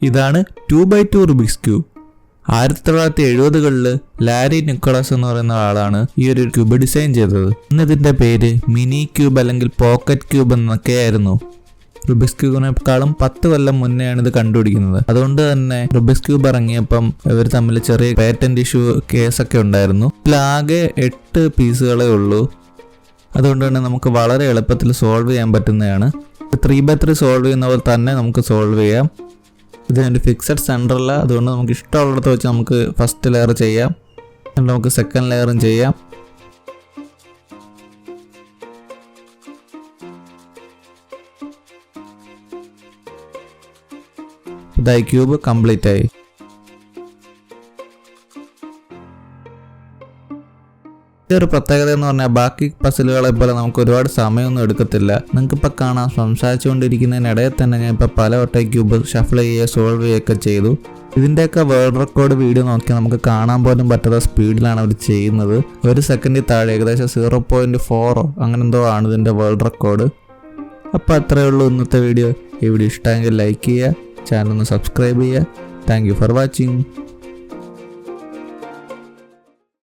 ഇതാണ് 2x2 Rubik's cube. 1970കളിൽ Larry Nicholas എന്ന് പറയുന്ന ആളാണ് ഈ ഒരു ക്യൂബ് ഡിസൈൻ ചെയ്തത്. ഇന്ന് ഇതിന്റെ പേര് മിനി ക്യൂബ് അല്ലെങ്കിൽ പോക്കറ്റ് ക്യൂബ് എന്നൊക്കെയായിരുന്നു. റുബിക്സ് ക്യൂബിനേക്കാളും 10 കൊല്ലം മുന്നെയാണ് ഇത് കണ്ടുപിടിക്കുന്നത്. അതുകൊണ്ട് തന്നെ റുബിക്സ് ക്യൂബ് ഇറങ്ങിയപ്പം ഇവർ തമ്മിൽ ചെറിയ പേറ്റന്റ് ഇഷ്യൂ കേസൊക്കെ ഉണ്ടായിരുന്നു. ഇതിലാകെ 8 പീസുകളേ ഉള്ളൂ. അതുകൊണ്ട് തന്നെ നമുക്ക് വളരെ എളുപ്പത്തിൽ സോൾവ് ചെയ്യാൻ പറ്റുന്നതാണ്. 3x3 സോൾവ് ചെയ്യുന്ന പോലെ തന്നെ നമുക്ക് സോൾവ് ചെയ്യാം. ഇതിനൊരു ഫിക്സഡ് സെൻറ്ററല്ല, അതുകൊണ്ട് നമുക്ക് ഇഷ്ടമുള്ളിടത്ത് വെച്ച് നമുക്ക് ഫസ്റ്റ് ലെയർ ചെയ്യാം, എന്നിട്ട് നമുക്ക് സെക്കൻഡ് ലെയറും ചെയ്യാം. ഇതായി ക്യൂബ് കംപ്ലീറ്റ് ആയി. ഇതൊരു പ്രത്യേകത എന്ന് പറഞ്ഞാൽ ബാക്കി പസിലുകളെ പോലെ നമുക്ക് ഒരുപാട് സമയമൊന്നും എടുക്കത്തില്ല. നിങ്ങൾക്കിപ്പോൾ കാണാം, സംസാരിച്ചുകൊണ്ടിരിക്കുന്നതിനിടയിൽ തന്നെ ഞാൻ ഇപ്പോൾ പലവട്ടം ക്യൂബ് ഷഫിൾ ചെയ്യുക സോൾവ് ചെയ്യുകയൊക്കെ ചെയ്തു. ഇതിൻ്റെയൊക്കെ വേൾഡ് റെക്കോർഡ് വീഡിയോ നോക്കിയാൽ നമുക്ക് കാണാൻ പോലും പറ്റാത്ത സ്പീഡിലാണ് അവർ ചെയ്യുന്നത്. 1 സെക്കൻഡിൽ താഴെ ഏകദേശം 0.4 അങ്ങനെ എന്തോ ആണ് ഇതിൻ്റെ വേൾഡ് റെക്കോർഡ്. അപ്പോൾ അത്രയേ ഉള്ളൂ ഇന്നത്തെ വീഡിയോ. ഈ വീഡിയോ ഇഷ്ടമെങ്കിൽ ലൈക്ക് ചെയ്യുക, ചാനൽ ഒന്ന് സബ്സ്ക്രൈബ് ചെയ്യുക. Thank you for watching.